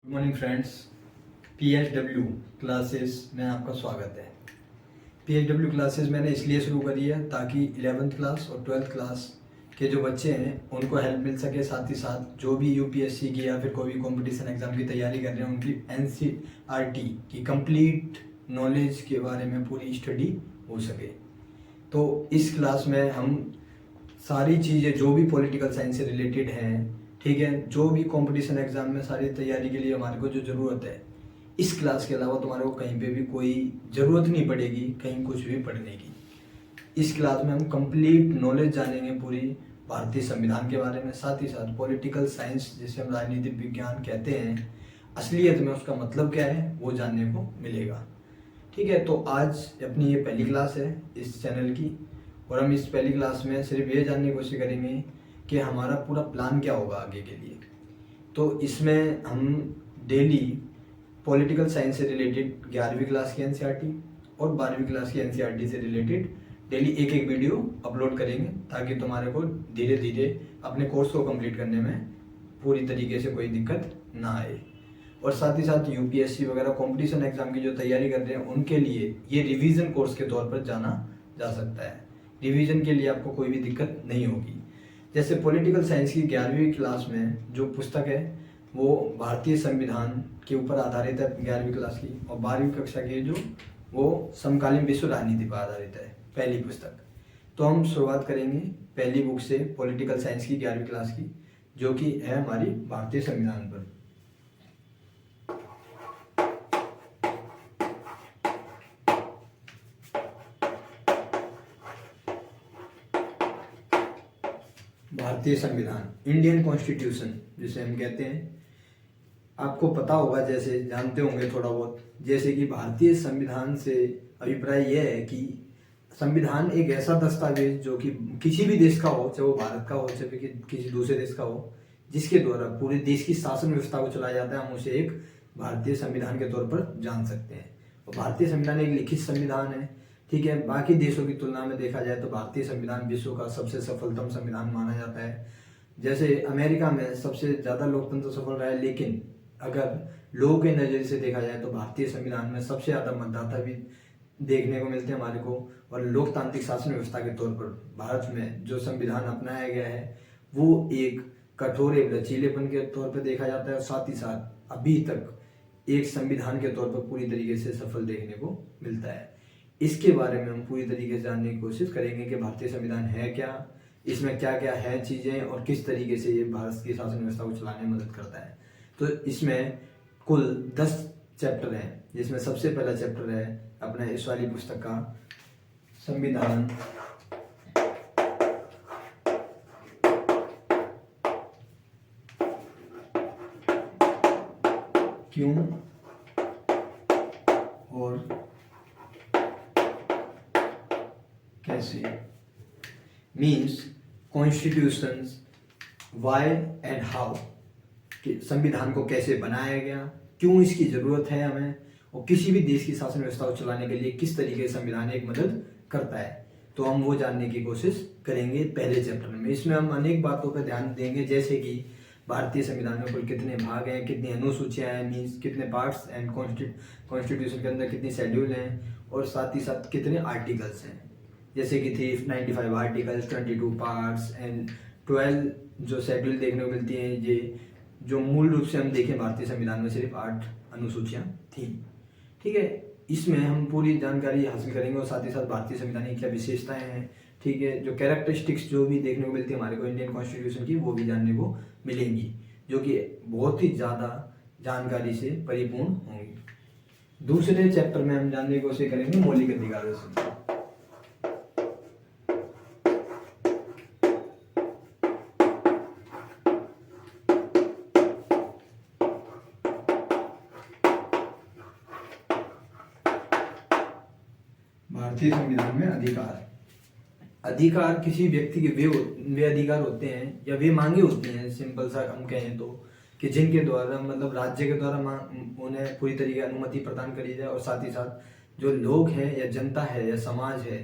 Good morning friends. PHW classes में आपका स्वागत है। PHW क्लासेस मैंने इसलिए शुरू करी है ताकि 11th क्लास और 12th क्लास के जो बच्चे हैं उनको हेल्प मिल सके, साथ ही साथ जो भी UPSC की या फिर कोई भी कंपटीशन एग्ज़ाम की तैयारी कर रहे हैं उनकी NCERT की कंप्लीट नॉलेज के बारे में पूरी स्टडी हो सके। तो इस क्लास में हम सारी चीज़ें जो भी पॉलिटिकल साइंस से रिलेटेड हैं, ठीक है, जो भी कंपटीशन एग्ज़ाम में सारी तैयारी के लिए हमारे को जो ज़रूरत है, इस क्लास के अलावा तुम्हारे को कहीं पे भी कोई ज़रूरत नहीं पड़ेगी कहीं कुछ भी पढ़ने की। इस क्लास में हम कंप्लीट नॉलेज जानेंगे पूरी भारतीय संविधान के बारे में, साथ ही साथ पॉलिटिकल साइंस जिसे हम राजनीतिक विज्ञान कहते हैं, असलियत में उसका मतलब क्या है वो जानने को मिलेगा। ठीक है, तो आज अपनी ये पहली क्लास है इस चैनल की, और हम इस पहली क्लास में सिर्फ ये जानने की कोशिश करेंगे कि हमारा पूरा प्लान क्या होगा आगे के लिए। तो इसमें हम डेली पॉलिटिकल साइंस से रिलेटेड 11वीं क्लास की NCERT और 12वीं क्लास की NCERT से रिलेटेड डेली एक एक वीडियो अपलोड करेंगे ताकि तुम्हारे को धीरे धीरे अपने कोर्स को कंप्लीट करने में पूरी तरीके से कोई दिक्कत ना आए। और साथ ही साथ UPSC वगैरह कंपटीशन एग्जाम की जो तैयारी कर रहे हैं उनके लिए ये रिवीजन कोर्स के तौर पर जाना जा सकता है। रिवीजन के लिए आपको कोई भी दिक्कत नहीं होगी। जैसे पॉलिटिकल साइंस की 11वीं क्लास में जो पुस्तक है वो भारतीय संविधान के ऊपर आधारित है 11वीं क्लास की, और 12वीं कक्षा की जो वो समकालीन विश्व राजनीति पर आधारित है पहली पुस्तक। तो हम शुरुआत करेंगे पहली बुक से पॉलिटिकल साइंस की 11वीं क्लास की, जो कि है हमारी भारतीय संविधान पर। भारतीय संविधान, इंडियन कॉन्स्टिट्यूशन जिसे हम कहते हैं, आपको पता होगा, जैसे जानते होंगे थोड़ा बहुत, जैसे कि भारतीय संविधान से अभिप्राय यह है कि संविधान एक ऐसा दस्तावेज जो कि किसी भी देश का हो, चाहे वो भारत का हो चाहे किसी दूसरे देश का हो, जिसके द्वारा पूरे देश की शासन व्यवस्था को चलाया जाता है, हम उसे एक भारतीय संविधान के तौर पर जान सकते हैं। और भारतीय संविधान एक लिखित संविधान है, ठीक है। बाकी देशों की तुलना में देखा जाए तो भारतीय संविधान विश्व का सबसे सफलतम संविधान माना जाता है। जैसे अमेरिका में सबसे ज़्यादा लोकतंत्र सफल रहा है, लेकिन अगर लोगों के नज़रिए से देखा जाए तो भारतीय संविधान में सबसे ज़्यादा मतदाता भी देखने को मिलते हैं हमारे को। और लोकतांत्रिक शासन व्यवस्था के तौर पर भारत में जो संविधान अपनाया गया है वो एक कठोर एक लचीलेपन के तौर पर देखा जाता है, और साथ ही साथ अभी तक एक संविधान के तौर पर पूरी तरीके से सफल देखने को मिलता है। इसके बारे में हम पूरी तरीके से जानने की कोशिश करेंगे कि भारतीय संविधान है क्या, इसमें क्या क्या है चीज़ें, और किस तरीके से ये भारत की शासन व्यवस्था को चलाने में मदद करता है। तो इसमें कुल 10 चैप्टर हैं, जिसमें सबसे पहला चैप्टर है अपना इस वाली पुस्तक का संविधान क्यों और कैसे, means constitutions why and how, कि संविधान को कैसे बनाया गया, क्यों इसकी ज़रूरत है हमें, और किसी भी देश की शासन व्यवस्था को चलाने के लिए किस तरीके से संविधान एक मदद करता है। तो हम वो जानने की कोशिश करेंगे पहले चैप्टर में। इसमें हम अनेक बातों पर ध्यान देंगे, जैसे कि भारतीय संविधान में कुल कितने भाग हैं, कितनी अनुसूचियाँ हैं, मीन्स कितने पार्ट्स एंड कॉन्स्टिट्यूशन के अंदर कितनी शेड्यूल हैं, और साथ ही साथ कितने आर्टिकल्स हैं, जैसे कि 395 आर्टिकल्स, 22 पार्ट्स एंड 12 जो शेड्यूल देखने को मिलती हैं। ये जो मूल रूप से हम देखें भारतीय संविधान में सिर्फ 8 अनुसूचियाँ थी, ठीक है। इसमें हम पूरी जानकारी हासिल करेंगे, और साथ ही साथ भारतीय संविधान की क्या विशेषताएं हैं, ठीक है, जो कैरेक्टरिस्टिक्स जो भी देखने को मिलती है हमारे को इंडियन कॉन्स्टिट्यूशन की, वो भी जानने को मिलेंगी, जो कि बहुत ही ज़्यादा जानकारी से परिपूर्ण होंगी। दूसरे चैप्टर में हम जानने की कोशिश करेंगे मौलिक अधिकारों से। भारतीय संविधान में अधिकार किसी व्यक्ति के वे अधिकार होते हैं या वे मांगे होती हैं, सिंपल सा हम कहें तो, कि जिनके द्वारा मतलब राज्य के द्वारा उन्हें पूरी तरीके अनुमति प्रदान करी जाए, और साथ ही साथ जो लोग हैं या जनता है या समाज है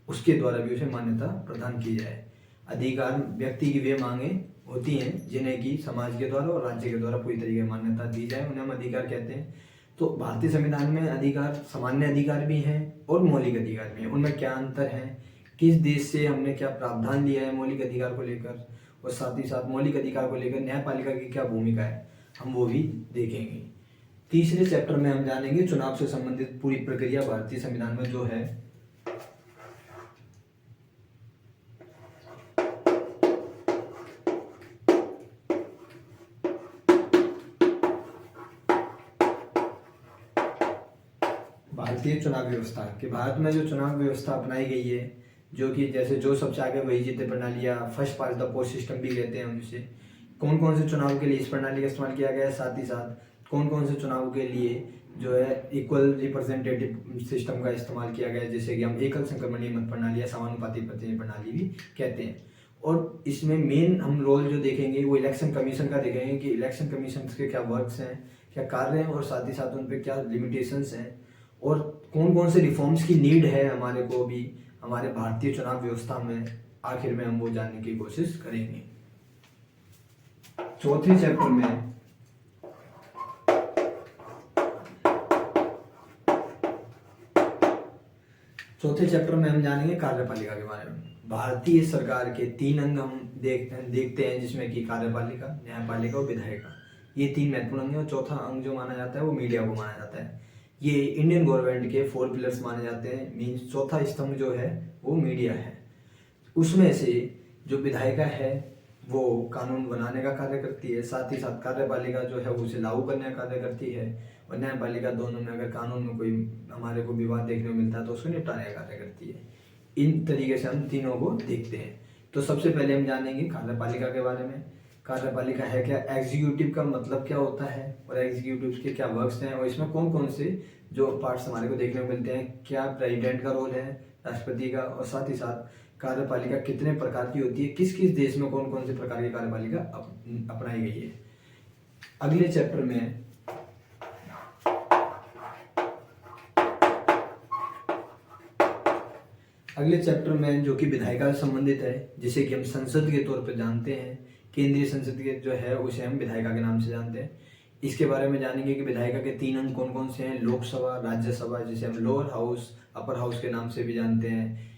उसके द्वारा भी उसे मान्यता प्रदान की जाए। अधिकार व्यक्ति की वे मांगे होती हैं जिन्हें कि समाज के द्वारा और राज्य के द्वारा पूरी तरीके से मान्यता दी जाए, उन्हें हम अधिकार कहते हैं। तो भारतीय संविधान में अधिकार सामान्य अधिकार भी हैं और मौलिक अधिकार भी हैं। उनमें क्या अंतर है, किस देश से हमने क्या प्रावधान लिया है मौलिक अधिकार को लेकर, और साथ ही साथ मौलिक अधिकार को लेकर न्यायपालिका की क्या भूमिका है, हम वो भी देखेंगे। तीसरे चैप्टर में हम जानेंगे चुनाव से संबंधित पूरी प्रक्रिया भारतीय संविधान में जो है। भारतीय चुनाव व्यवस्था कि भारत में जो चुनाव व्यवस्था अपनाई गई है, जो कि जैसे जो सबसे आगे वही जीते प्रणाली या first pass the post system भी कहते हैं हम इसे, कौन कौन से चुनाव के लिए इस प्रणाली का इस्तेमाल किया गया है, साथ ही साथ कौन कौन से चुनाव के लिए जो है इक्वल रिप्रेजेंटेटिव सिस्टम का इस्तेमाल किया गया है, जैसे कि हम एकल संक्रमणीय मत प्रणाली या समानुपाती प्रतिनिधि प्रणाली भी कहते हैं। और इसमें मेन हम रोल जो देखेंगे वो इलेक्शन कमीशन का देखेंगे कि इलेक्शन कमीशन के क्या वर्क्स हैं, क्या कार्य हैं, और साथ ही साथ उन पर क्या लिमिटेशंस हैं, और कौन कौन से रिफॉर्म्स की नीड है हमारे को भी हमारे भारतीय चुनाव व्यवस्था में, आखिर में हम वो जानने की कोशिश करेंगे। चौथे चैप्टर में हम जानेंगे कार्यपालिका के बारे में। भारतीय सरकार के 3 अंग हम देखते हैं, जिसमें कि कार्यपालिका, न्यायपालिका और विधायिका, ये 3 महत्वपूर्ण अंग हैं। और चौथा अंग जो माना जाता है वो मीडिया को माना जाता है। ये इंडियन गवर्नमेंट के 4 पिलर्स माने जाते हैं, मीन्स चौथा स्तंभ जो है वो मीडिया है। उसमें से जो विधायिका है वो कानून बनाने का कार्य करती है, साथ ही साथ कार्यपालिका जो है वो उसे लागू करने का कार्य करती है, और न्यायपालिका दोनों में अगर कानून में कोई हमारे को विवाद देखने को मिलता है तो उसको निपटाने का कार्य करती है। इन तरीके से हम तीनों को देखते हैं। तो सबसे पहले हम जानेंगे कार्यपालिका के बारे में। कार्यपालिका है क्या, एग्जीक्यूटिव का मतलब क्या होता है, और एग्जीक्यूटिव के क्या वर्क्स हैं, और इसमें कौन कौन से जो पार्ट्स हमारे को देखने को मिलते हैं, क्या प्रेसिडेंट का रोल है, राष्ट्रपति का, और साथ ही साथ कार्यपालिका कितने प्रकार की होती है, किस किस देश में कौन कौन से प्रकार की कार्यपालिका अपनाई गई है। अगले चैप्टर में जो कि विधायिका से संबंधित है, जिसे कि हम संसद के तौर पर जानते हैं, केंद्रीय संसद के जो है उसे हम विधायिका के नाम से जानते हैं। इसके बारे में जानेंगे कि विधायिका के 3 अंग कौन कौन से हैं, लोकसभा, राज्यसभा जिसे हम लोअर हाउस, अपर हाउस के नाम से भी जानते हैं,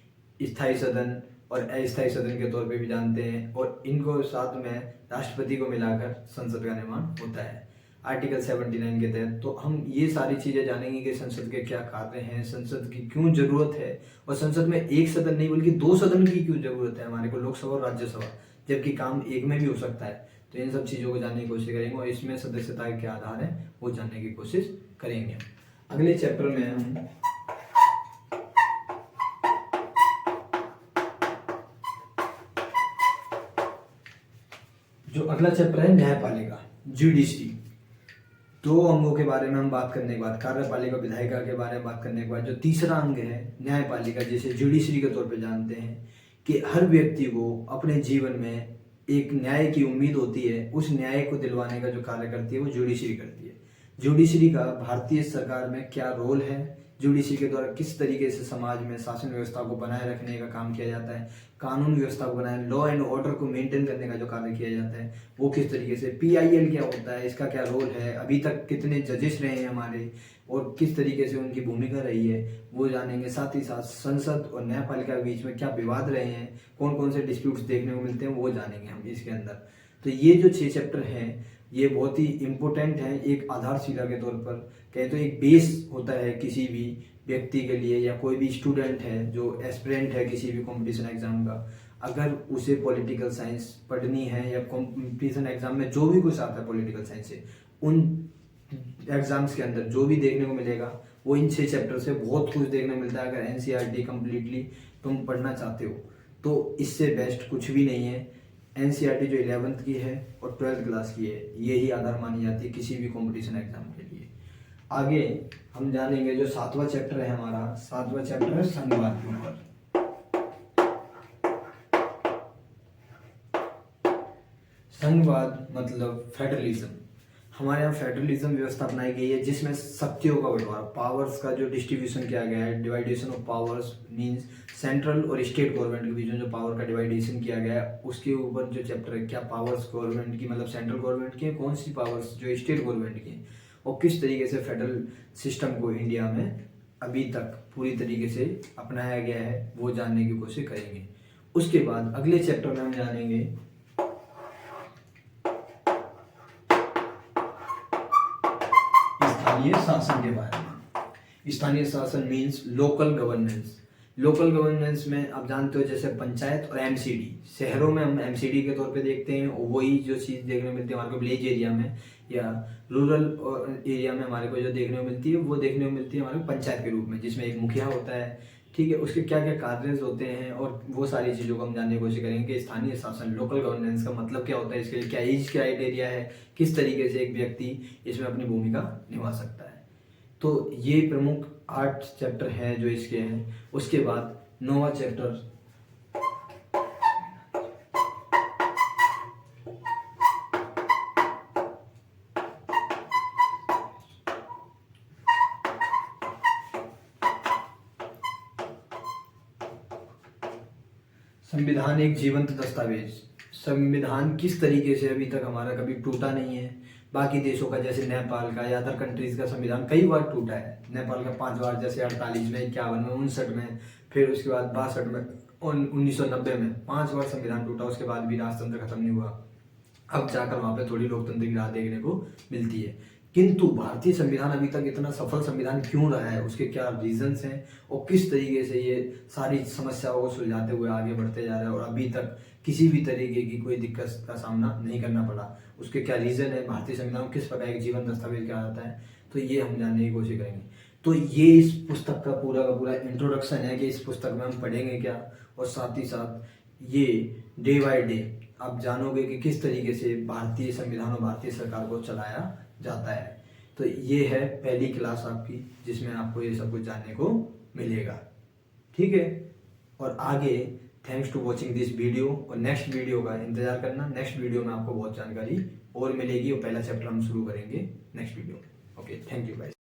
स्थायी सदन और अस्थायी सदन के तौर पे भी जानते हैं, और इनको साथ में राष्ट्रपति को मिलाकर संसद का निर्माण होता है आर्टिकल 79 के तहत। तो हम ये सारी चीज़ें जानेंगे कि संसद के क्या कार्य हैं, संसद की क्यों जरूरत है, और संसद में एक सदन नहीं बल्कि 2 सदन की क्यों जरूरत है हमारे को, लोकसभा और राज्यसभा, जबकि काम एक में भी हो सकता है। तो इन सब चीज़ों को जानने की कोशिश करेंगे, और इसमें सदस्यता के क्या आधार है वो जानने की कोशिश करेंगे। अगले चैप्टर में हम जो अगला चैप्टर है न्यायपालिका, जुडिशरी, 2 अंगों के बारे में हम बात करने के बाद, कार्यपालिका विधायिका के बारे में बात करने के बाद, जो तीसरा अंग है न्यायपालिका, जिसे जुडिशरी के तौर पे जानते हैं, कि हर व्यक्ति को अपने जीवन में एक न्याय की उम्मीद होती है, उस न्याय को दिलवाने का जो कार्य करती है वो जुडिशरी करती है। जुडिशरी का भारतीय सरकार में क्या रोल है, जुडिशरी के द्वारा किस तरीके से समाज में शासन व्यवस्था को बनाए रखने का काम किया जाता है, कानून व्यवस्था को बनाए, लॉ एंड ऑर्डर को मेंटेन करने का जो कार्य किया जाता है वो किस तरीके से, PIL क्या होता है, इसका क्या रोल है, अभी तक कितने जजेस रहे हैं हमारे, और किस तरीके से उनकी भूमिका रही है वो जानेंगे। साथ ही साथ संसद और न्यायपालिका के बीच में क्या विवाद रहे हैं, कौन कौन से डिस्प्यूट्स देखने को मिलते हैं वो जानेंगे हम इसके अंदर। तो ये जो 6 चैप्टर हैं ये बहुत ही इम्पोर्टेंट है, एक आधारशिला के तौर पर कहें तो एक बेस होता है किसी भी व्यक्ति के लिए, या कोई भी स्टूडेंट है जो एस्पिरेंट है किसी भी कंपटीशन एग्जाम का, अगर उसे पॉलिटिकल साइंस पढ़नी है या कंपटीशन एग्जाम में जो भी कुछ आता है पॉलिटिकल साइंस से, उन एग्जाम्स के अंदर जो भी देखने को मिलेगा वो इन 6 चैप्टर से बहुत कुछ देखने को मिलता है। अगर NCERT कम्प्लीटली तुम पढ़ना चाहते हो तो इससे बेस्ट कुछ भी नहीं है। NCERT जो 11th की है और 12th क्लास की है, यही आधार मानी जाती है किसी भी कंपटीशन एग्जाम के लिए। आगे हम जानेंगे जो 7वां चैप्टर है हमारा, 7वां चैप्टर है संघवाद के ऊपर। संघवाद मतलब फेडरलिज्म। हमारे यहाँ फेडरलिज्म व्यवस्था अपनाई गई है जिसमें शक्तियों का बंटवारा, पावर्स का जो डिस्ट्रीब्यूशन किया गया है, डिवाइडेशन ऑफ पावर्स मींस सेंट्रल और स्टेट गवर्नमेंट के बीच में जो पावर का डिवाइडेशन किया गया है उसके ऊपर जो चैप्टर है, क्या पावर्स गवर्नमेंट की मतलब सेंट्रल गवर्नमेंट की है, कौन सी पावर्स जो स्टेट गवर्नमेंट की है, और किस तरीके से फेडरल सिस्टम को इंडिया में अभी तक पूरी तरीके से अपनाया गया है, वो जानने की कोशिश करेंगे। उसके बाद अगले चैप्टर में हम जानेंगे स्थानीय शासन के बारे में। स्थानीय शासन means local governance. Local governance में आप जानते हो जैसे पंचायत और एमसीडी, शहरों में हम एमसीडी के तौर पे देखते हैं, और वही जो चीज़ देखने को मिलती है हमारे को विलेज एरिया में या रूरल एरिया में हमारे को जो देखने को मिलती है वो देखने को मिलती है हमारे पंचायत के रूप में, जिसमें एक मुखिया होता है, ठीक है, उसके क्या क्या कार्य होते हैं और वो सारी चीज़ों को हम जानने की कोशिश करेंगे कि स्थानीय शासन लोकल गवर्नेंस का मतलब क्या होता है, इसके लिए क्या एज क्राइटेरिया है, किस तरीके से एक व्यक्ति इसमें अपनी भूमिका निभा सकता है। तो ये प्रमुख 8 चैप्टर हैं जो इसके हैं। उसके बाद 9वां चैप्टर संविधान एक जीवंत दस्तावेज। संविधान किस तरीके से अभी तक हमारा कभी टूटा नहीं है। बाकी देशों का जैसे नेपाल का या अदर कंट्रीज का संविधान कई बार टूटा है। नेपाल का 5 बार, जैसे 48 में, 51 में, 59 में, फिर उसके बाद 62 में और 1990 में 5 बार संविधान टूटा। उसके बाद भी राजतंत्र खत्म नहीं हुआ। अब जाकर वहाँ पे थोड़ी लोकतंत्र की राह देखने को मिलती है। किंतु भारतीय संविधान अभी तक इतना सफल संविधान क्यों रहा है, उसके क्या रीजंस हैं और किस तरीके से ये सारी समस्याओं को सुलझाते हुए आगे बढ़ते जा रहे हैं और अभी तक किसी भी तरीके की कोई दिक्कत का सामना नहीं करना पड़ा, उसके क्या रीजन है, भारतीय संविधान को किस प्रकार एक जीवन दस्तावेज कहा जाता है, तो ये हम जानने की कोशिश करेंगे। तो ये इस पुस्तक का पूरा इंट्रोडक्शन है कि इस पुस्तक में हम पढ़ेंगे क्या, और साथ ही साथ ये डे बाय डे आप जानोगे कि किस तरीके से भारतीय संविधान और भारतीय सरकार को चलाया जाता है। तो ये है पहली क्लास आपकी जिसमें आपको ये सब कुछ जानने को मिलेगा, ठीक है। और आगे thanks to watching this video, और नेक्स्ट वीडियो का इंतजार करना। नेक्स्ट वीडियो में आपको बहुत जानकारी और मिलेगी और पहला चैप्टर हम शुरू करेंगे नेक्स्ट वीडियो में। Okay, thank you guys.